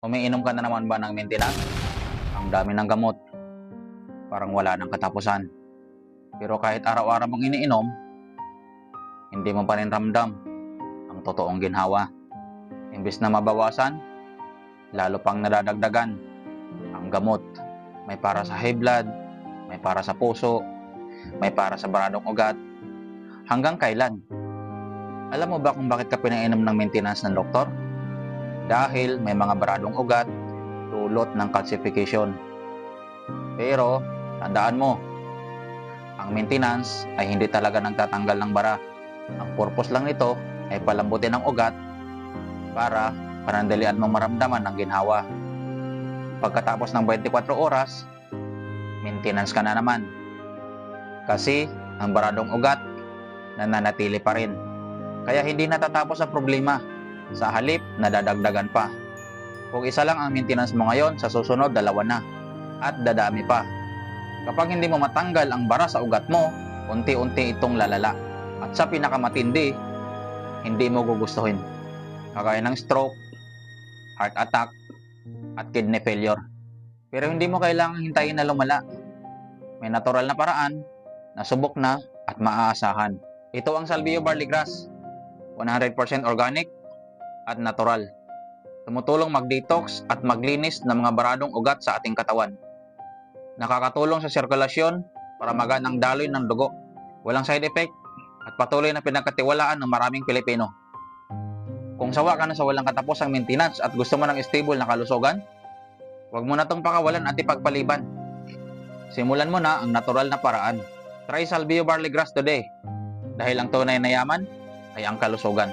Umiinom ka na naman ba ng maintenance? Ang dami ng gamot. Parang wala ng katapusan. Pero kahit araw-araw mong iniinom, hindi mo pa rin ramdam ang totoong ginhawa. Imbis na mabawasan, lalo pang nadadagdagan ang gamot. May para sa high blood, may para sa puso, may para sa baradong ugat. Hanggang kailan? Alam mo ba kung bakit ka pinainom ng maintenance ng doktor? Dahil may mga baradong ugat dulot ng calcification. Pero, tandaan mo, ang maintenance ay hindi talaga nagtatanggal ng bara. Ang purpose lang nito ay palambutin ang ugat para panandalian mong maramdaman ng ginhawa. Pagkatapos ng 24 oras, maintenance ka na naman. Kasi ang baradong ugat nananatili pa rin. Kaya hindi natatapos ang problema. Sa halip, nadadagdagan pa. Kung isa lang ang maintenance mo ngayon, sa susunod, 2 na. At dadami pa. Kapag hindi mo matanggal ang bara sa ugat mo, unti-unti itong lalala. At sa pinakamatindi, hindi mo gugustuhin. Kagaya ng stroke, heart attack, at kidney failure. Pero hindi mo kailangang hintayin na lumala. May natural na paraan, nasubok na, at maaasahan. Ito ang Salvio Barley Grass. 100% organic at natural. Tumutulong mag-detox at maglinis ng mga baradong ugat sa ating katawan. Nakakatulong sa sirkulasyon para magaan ang daloy ng dugo. Walang side effect at patuloy na pinagkatiwalaan ng maraming Pilipino. Kung sawa ka na sa walang katapusang maintenance at gusto mo ng stable na kalusugan, huwag mo na itong pakawalan at ipagpaliban. Simulan mo na ang natural na paraan. Try Salvio Barley Grass today dahil ang tunay na yaman ay ang kalusugan.